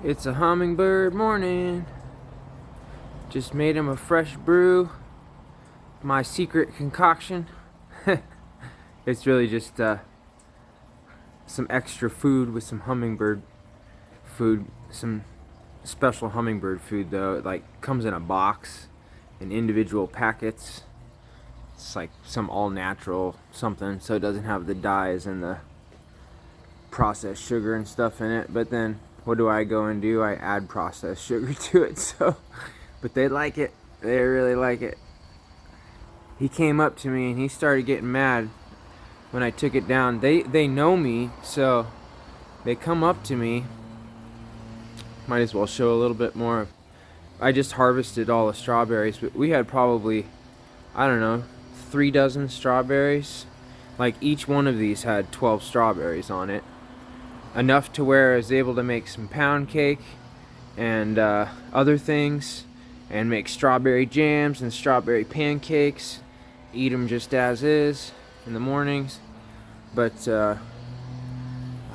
It's a hummingbird morning. Just made him a fresh brew. My secret concoction. It's really just some extra food with some hummingbird food. Some special hummingbird food though. It like comes in a box in individual packets. It's like some all natural something, so it doesn't have the dyes and the processed sugar and stuff in it. But then what do I go and do? I add processed sugar to it. So but they like it. They really like it. He came up to me and he started getting mad when I took it down. They know me, so they come up to me. Might as well show a little bit more. I just harvested all the strawberries, but we had probably, I don't know, 3 dozen strawberries. Like each one of these had 12 strawberries on it. Enough to where I was able to make some pound cake and other things, and make strawberry jams and strawberry pancakes. Eat them just as is in the mornings. But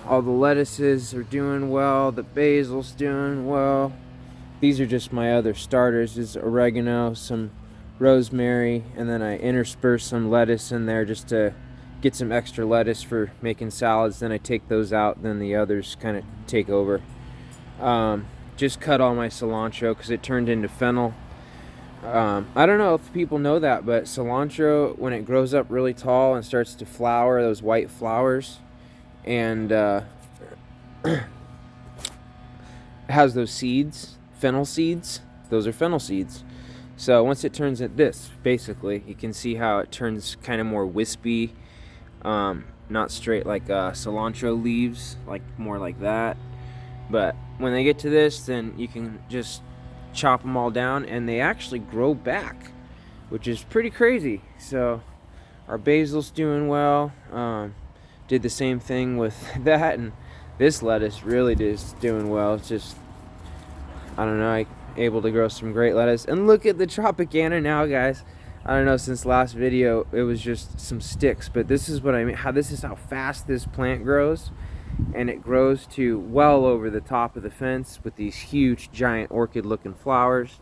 all the lettuces are doing well. The basil's doing well. These are just my other starters. This is oregano, some rosemary, and then I intersperse some lettuce in there just to get some extra lettuce for making salads. Then I take those out, then the others kind of take over. Just cut all my cilantro because it turned into fennel. I don't know if people know that, but cilantro, when it grows up really tall and starts to flower, those white flowers, and has those seeds, fennel seeds. Those are fennel seeds. So once it turns at this, basically, you can see how it turns kind of more wispy, not straight like cilantro leaves, like more like that. But when they get to this, then you can just chop them all down and they actually grow back, which is pretty crazy. So our basil's doing well. Did the same thing with that, and this lettuce really is doing well. It's just, I don't know, I able to grow some great lettuce. And look at the Tropicana now, guys. I don't know, since last video it was just some sticks, but this is what I mean, this is how fast this plant grows. And it grows to well over the top of the fence with these huge giant orchid looking flowers.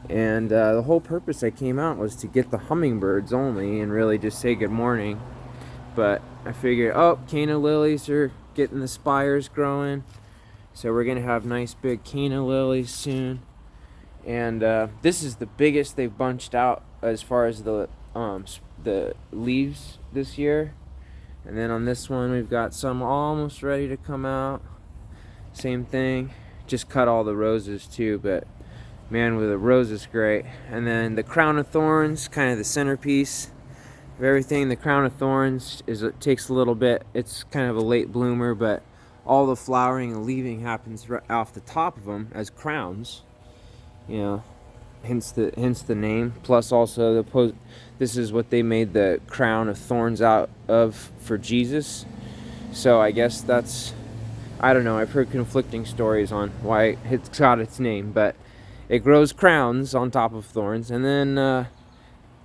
And the whole purpose I came out was to get the hummingbirds only and really just say good morning. But I figured, oh, canna lilies are getting the spires growing, so we're gonna have nice big canna lilies soon. And this is the biggest they've bunched out as far as the leaves this year. And then on this one we've got some almost ready to come out. Same thing, just cut all the roses too, but man, with the roses, great. And then the crown of thorns, kind of the centerpiece of everything. The crown of thorns it takes a little bit. It's kind of a late bloomer, but all the flowering and leaving happens right off the top of them as crowns. You know, hence the name. Plus also this is what they made the crown of thorns out of for Jesus. So I guess that's, I don't know, I've heard conflicting stories on why it's got its name, but it grows crowns on top of thorns. And then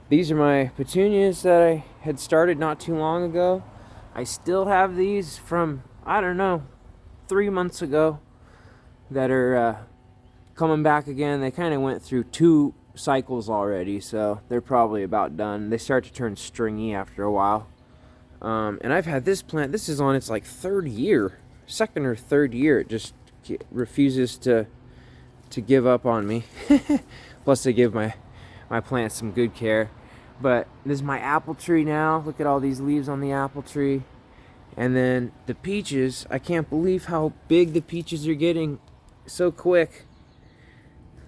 these are my petunias that I had started not too long ago. I still have these from, I don't know, 3 months ago that are coming back again. They kind of went through 2 cycles already, so they're probably about done. They start to turn stringy after a while. And I've had this plant, this is on its like 3rd year, 2nd or 3rd year. It just refuses to give up on me. Plus I give my plants some good care. But this is my apple tree now. Look at all these leaves on the apple tree. And then the peaches, I can't believe how big the peaches are getting so quick.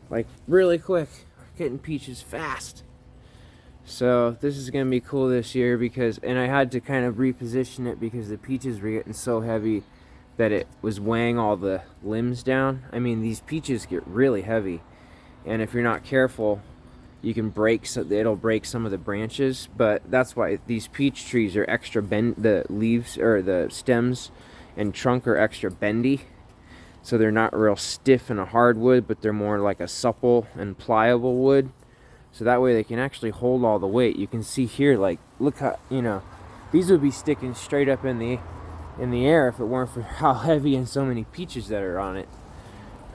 Like really quick. Getting peaches fast. So this is gonna be cool this year because, and I had to kind of reposition it because the peaches were getting so heavy that it was weighing all the limbs down. I mean, these peaches get really heavy, and if you're not careful, you can it'll break some of the branches. But that's why these peach trees are extra the leaves or the stems and trunk are extra bendy. So they're not real stiff and a hardwood, but they're more like a supple and pliable wood. So that way they can actually hold all the weight. You can see here, like, look how, you know, these would be sticking straight up in the in the air if it weren't for how heavy and so many peaches that are on it.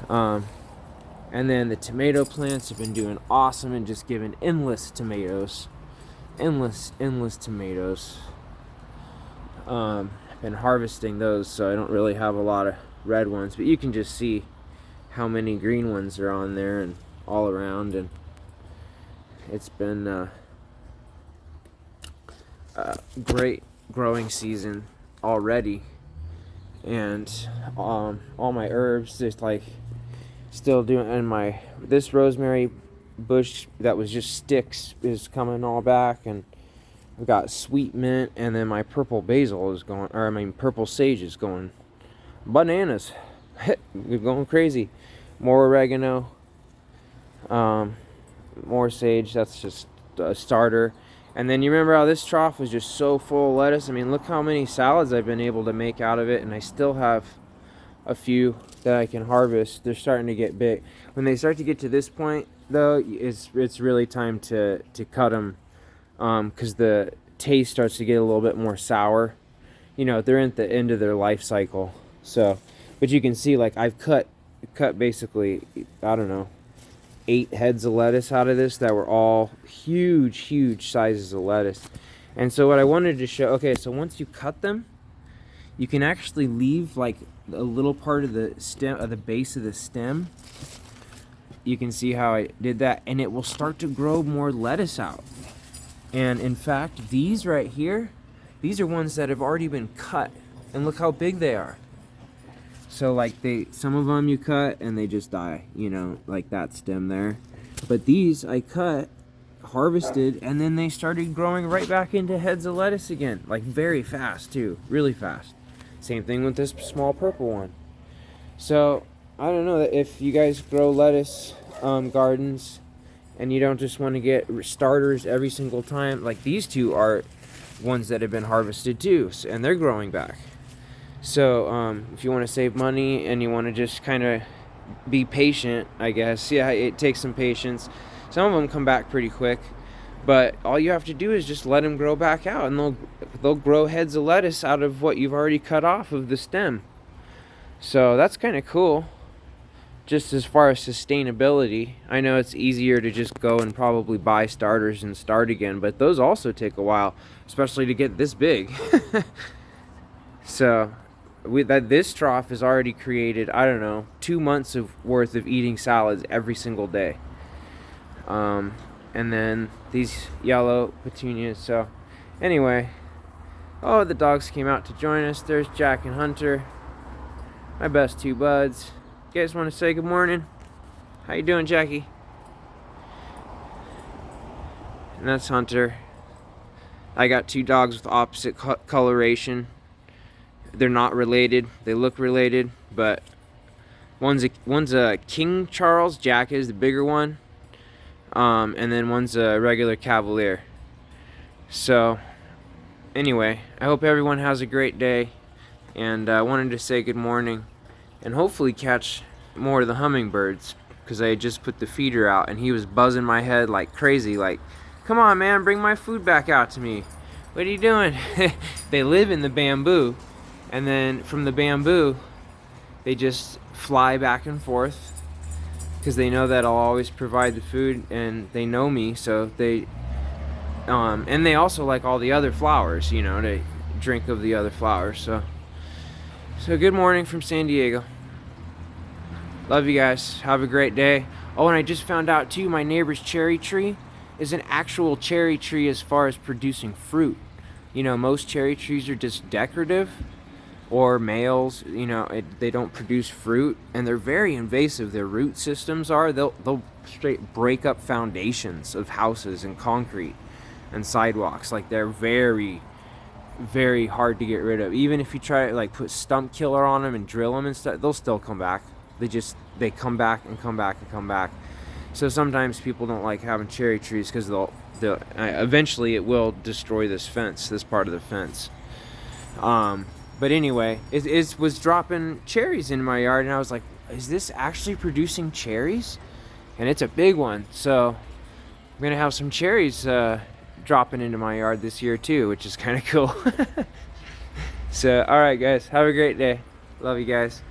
And then the tomato plants have been doing awesome and just giving endless tomatoes. Endless tomatoes. I've been harvesting those, so I don't really have a lot of red ones, but you can just see how many green ones are on there and all around, and it's been a great growing season already. And all my herbs, just like still doing, and this rosemary bush that was just sticks is coming all back, and I've got sweet mint, and then my purple basil is going, or I mean purple sage is going bananas. We're going crazy. More oregano, more sage. That's just a starter. And then you remember how this trough was just so full of lettuce? I mean, look how many salads I've been able to make out of it, and I still have a few that I can harvest. They're starting to get big. When they start to get to this point, though, it's really time to cut them, because the taste starts to get a little bit more sour. You know, they're at the end of their life cycle. So, but you can see, like, I've cut basically, I don't know, 8 heads of lettuce out of this that were all huge sizes of lettuce. And so what I wanted to show, okay, so once you cut them, you can actually leave like a little part of the stem, of the base of the stem. You can see how I did that, and it will start to grow more lettuce out. And in fact, these right here, these are ones that have already been cut, and look how big they are. So like some of them you cut and they just die, you know, like that stem there. But these I cut, harvested, and then they started growing right back into heads of lettuce again, like very fast too, really fast. Same thing with this small purple one. So I don't know if you guys grow lettuce gardens and you don't just want to get starters every single time. Like these two are ones that have been harvested too, and they're growing back. So if you want to save money and you want to just kind of be patient, I guess, yeah, it takes some patience. Some of them come back pretty quick, but all you have to do is just let them grow back out, and they'll grow heads of lettuce out of what you've already cut off of the stem. So that's kind of cool. Just as far as sustainability, I know it's easier to just go and probably buy starters and start again, but those also take a while, especially to get this big. So this trough has already created, I don't know, 2 months worth of eating salads every single day. And then these yellow petunias. So anyway, oh, the dogs came out to join us. There's Jack and Hunter, my best 2 buds. You guys want to say good morning? How you doing, Jackie? And that's Hunter. I got 2 dogs with opposite coloration. They're not related. They look related, but one's a King Charles. Jack is the bigger one, and then one's a regular Cavalier. So anyway, I hope everyone has a great day, and I wanted to say good morning and hopefully catch more of the hummingbirds, because I just put the feeder out and he was buzzing my head like crazy, like, come on man, bring my food back out to me. What are you doing? They live in the bamboo, and then from the bamboo they just fly back and forth because they know that I'll always provide the food, and they know me, so they and they also like all the other flowers, you know, to drink of the other flowers. So good morning from San Diego. Love you guys. Have a great day. Oh, and I just found out too, my neighbor's cherry tree is an actual cherry tree as far as producing fruit. You know, most cherry trees are just decorative, or males, you know, they don't produce fruit, and they're very invasive. Their root systems are, they'll straight break up foundations of houses and concrete and sidewalks. Like, they're very, very hard to get rid of. Even if you try to like put stump killer on them and drill them and stuff, they'll still come back. They come back and come back and come back. So sometimes people don't like having cherry trees because they'll eventually it will destroy this part of the fence. But anyway, it was dropping cherries in my yard, and I was like, is this actually producing cherries? And it's a big one, so I'm gonna have some cherries dropping into my yard this year too, which is kind of cool. So, alright guys, have a great day. Love you guys.